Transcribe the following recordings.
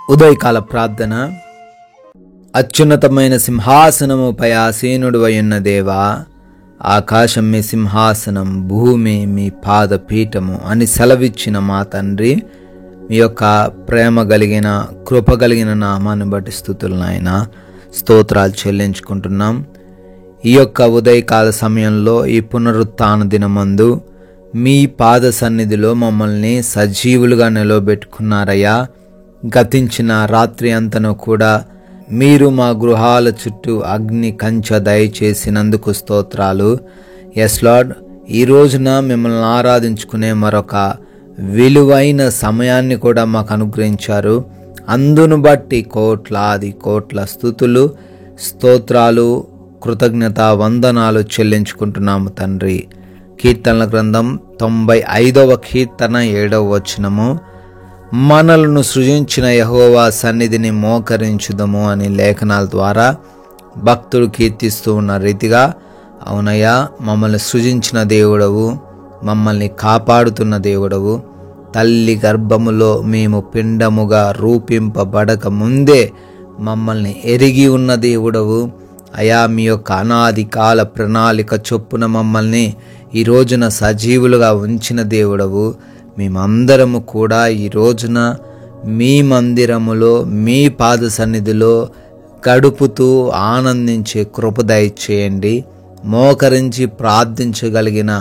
ఉదయకాల ప్రార్థన. అత్యున్నతమైన సింహాసనముపై ఆసీనుడవయున్న దేవా, ఆకాశం మీ సింహాసనం, భూమి మీ పాదపీఠము అని సెలవిచ్చిన మా తండ్రి, మీ యొక్క ప్రేమ కలిగిన కృప కలిగిన నామాన్ని బట్టి స్తుతులు నాయనా, స్తోత్రాలు చెల్లించుకుంటున్నాం. ఈ యొక్క ఉదయకాల సమయంలో ఈ పునరుత్థాన దినమందు మీ పాద సన్నిధిలో మమ్మల్ని సజీవులుగా నిలవబెట్టుకున్నారయ్యా. గతించిన రాత్రి అంతను కూడా మీరు మా గృహాల చుట్టూ అగ్ని కంచె దయచేసినందుకు స్తోత్రాలు. ఎస్ లార్డ్, ఈ రోజున మిమ్మల్ని ఆరాధించుకునే మరొక విలువైన సమయాన్ని కూడా మాకు అనుగ్రహించారు. అందును బట్టి కోట్ల స్తుతులు, స్తోత్రాలు, కృతజ్ఞత వందనాలు చెల్లించుకుంటున్నాము తండ్రి. కీర్తనల గ్రంథం 95వ కీర్తన 7వ వచనము, మనలను సృజించిన యెహోవా సన్నిధిని మోకరించుదము అని లేఖనాల ద్వారా భక్తుడు కీర్తిస్తూ ఉన్న రీతిగా, అవునయ్యా, మమ్మల్ని సృజించిన దేవుడవు, మమ్మల్ని కాపాడుతున్న దేవుడవు, తల్లి గర్భములో మేము పిండముగా రూపింపబడక ముందే మమ్మల్ని ఎరిగి ఉన్న దేవుడవు. అయా, మీ యొక్క అనాది కాల ప్రణాళిక చొప్పున మమ్మల్ని ఈ రోజున సజీవులుగా ఉంచిన దేవుడవు. మేమందరము కూడా ఈ రోజున మీ మందిరములో మీ పాద సన్నిధిలో గడుపుతూ ఆనందించే కృప దయచేయండి. మోకరించి ప్రార్థించగలిగిన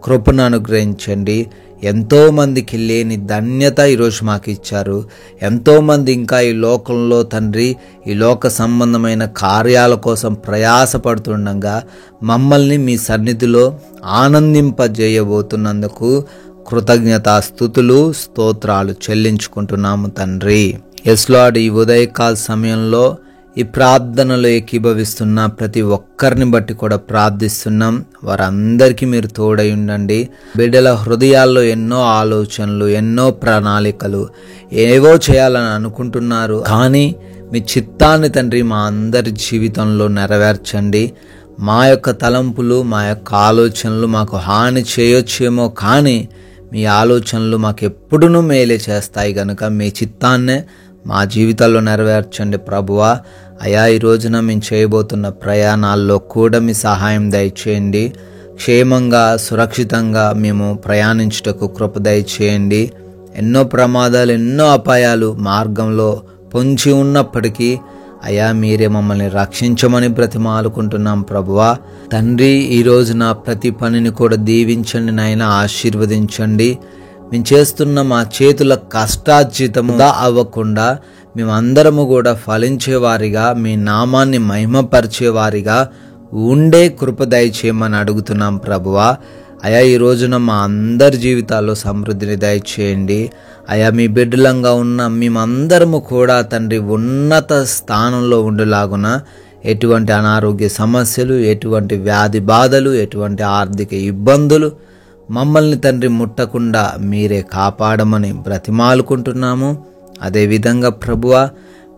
కృపను అనుగ్రహించండి. ఎంతోమందికి లేని ధన్యత ఈరోజు మాకు ఇచ్చారు. ఎంతోమంది ఇంకా ఈ లోకంలో తండ్రి ఈ లోక సంబంధమైన కార్యాల కోసం ప్రయాసపడుతుండగా మమ్మల్ని మీ సన్నిధిలో ఆనందింపజేయబోతున్నందుకు కృతజ్ఞతాస్తుతులు, స్తోత్రాలు చెల్లించుకుంటున్నాము తండ్రి. ఎస్ లార్డ్, ఈ ఉదయకాల సమయంలో ఈ ప్రార్థనలో ఏకీభవిస్తున్న ప్రతి ఒక్కరిని బట్టి కూడా ప్రార్థిస్తున్నాం. వారందరికీ మీరు తోడై ఉండండి. బిడ్డల హృదయాల్లో ఎన్నో ఆలోచనలు, ఎన్నో ప్రణాళికలు, ఏవో చేయాలని అనుకుంటున్నారు. కానీ మీ చిత్తాన్ని తండ్రి మా అందరి జీవితంలో నెరవేర్చండి. మా యొక్క తలంపులు, మా యొక్క ఆలోచనలు మాకు హాని చేయొచ్చేమో, కానీ మీ ఆలోచనలు మాకు ఎప్పుడునూ మేలే చేస్తాయి కనుక మీ చిత్తాన్నే మా జీవితాల్లో నెరవేర్చండి ప్రభువా. అయా, ఈ రోజున మేము చేయబోతున్న ప్రయాణాల్లో కూడా మీ సహాయం దయచేయండి. క్షేమంగా, సురక్షితంగా మేము ప్రయాణించుటకు కృప దయచేయండి. ఎన్నో ప్రమాదాలు, ఎన్నో అపాయాలు మార్గంలో పొంచి ఉన్నప్పటికీ అయా, మీరే మమ్మల్ని రక్షించమని బ్రతిమాలుకుంటున్నాం ప్రభువా. తండ్రి, ఈ రోజున ప్రతి పనిని కూడా దీవించండి నాయన, ఆశీర్వదించండి. మేము చేస్తున్న మా చేతుల కష్టార్జితముగా అవ్వకుండా మేమందరము కూడా ఫలించేవారిగా, మీ నామాన్ని మహిమపరిచేవారిగా ఉండే కృప దయచేయమని అడుగుతున్నాం ప్రభువా. అయా, ఈ రోజున మా అందరి జీవితాల్లో సమృద్ధిని దయచేయండి. అయా, మీ బిడ్డలంగా ఉన్న మేమందరము కూడా తండ్రి ఉన్నత స్థానంలో ఉండేలాగున ఎటువంటి అనారోగ్య సమస్యలు, ఎటువంటి వ్యాధి బాధలు, ఎటువంటి ఆర్థిక ఇబ్బందులు మమ్మల్ని తండ్రి ముట్టకుండా మీరే కాపాడమని బ్రతిమాలుకుంటున్నాము. అదేవిధంగా ప్రభువా,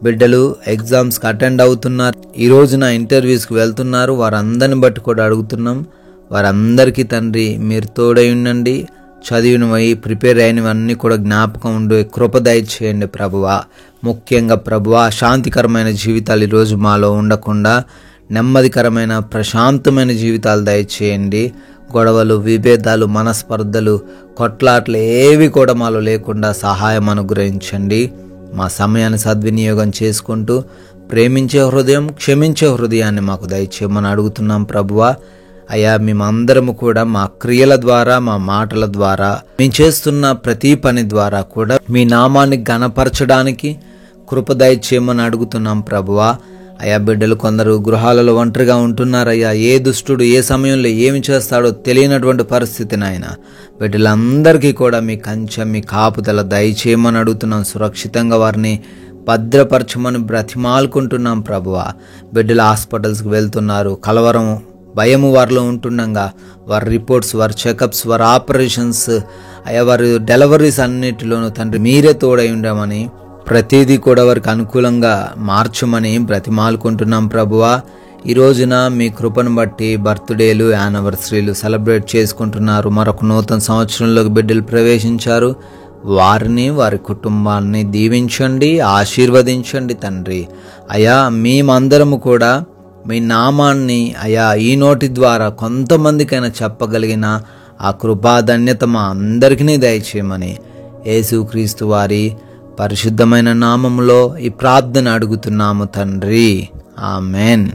బిడ్డలు ఎగ్జామ్స్కి అటెండ్ అవుతున్నారు, ఈ రోజున ఇంటర్వ్యూస్కి వెళ్తున్నారు, వారందరిని బట్టి కూడా అడుగుతున్నాం. వారందరికీ తండ్రి మీరు తోడై ఉండండి. చదివినవి, ప్రిపేర్ అయినవన్నీ కూడా జ్ఞాపకం ఉండే కృప దయచేయండి ప్రభువా. ముఖ్యంగా ప్రభువా, శాంతికరమైన జీవితాలు ఈరోజు మాలో ఉండకుండా నెమ్మదికరమైన ప్రశాంతమైన జీవితాలు దయచేయండి. గొడవలు, విభేదాలు, మనస్పర్ధలు, కొట్లాట్లు ఏవి కూడా మాలో లేకుండా సహాయం అనుగ్రహించండి. మా సమయాన్ని సద్వినియోగం చేసుకుంటూ ప్రేమించే హృదయం, క్షమించే హృదయాన్ని మాకు దయచేయమని అడుగుతున్నాం ప్రభువా. అయ్యా, మేమందరము కూడా మా క్రియల ద్వారా, మా మాటల ద్వారా, మేము చేస్తున్న ప్రతి పని ద్వారా కూడా మీ నామాన్ని ఘనపరచడానికి కృప దయచేయమని అడుగుతున్నాం ప్రభువా. అయా, బిడ్డలు కొందరు గృహాలలో ఒంటరిగా ఉంటున్నారయ్యా. ఏ దుష్టుడు ఏ సమయంలో ఏమి చేస్తాడో తెలియనటువంటి పరిస్థితి నాయన. బిడ్డలందరికీ కూడా మీ కంచె, మీ కాపుదల దయచేయమని అడుగుతున్నాం. సురక్షితంగా వారిని భద్రపరచమని బ్రతిమాలుకుంటున్నాం ప్రభువా. బిడ్డలు హాస్పిటల్స్కి వెళ్తున్నారు, కలవరం, భయము వారిలో ఉంటుండగా వారి రిపోర్ట్స్, వారి చెకప్స్, వారి ఆపరేషన్స్, అయ్యా వారి డెలివరీస్ అన్నిటిలోనూ తండ్రి మీరే తోడై ఉండమని, ప్రతిదీ కూడా వారికి అనుకూలంగా మార్చమని బ్రతిమాలుకుంటున్నాం ప్రభువా. ఈ రోజున మీ కృపను బట్టి బర్త్డేలు, యానివర్సరీలు సెలబ్రేట్ చేసుకుంటున్నారు. మరొక నూతన సంవత్సరంలోకి బిడ్డలు ప్రవేశించారు. వారిని, వారి కుటుంబాన్ని దీవించండి, ఆశీర్వదించండి తండ్రి. అయా, మేమందరము కూడా మీ నామాన్ని అయా ఈ నోటి ద్వారా కొంతమందికైనా చెప్పగలిగిన ఆ కృపాధన్యత మా అందరికీ దయచేయమని యేసుక్రీస్తు వారి పరిశుద్ధమైన నామములో ఈ ప్రార్థన అడుగుతున్నాము తండ్రి. ఆమెన్.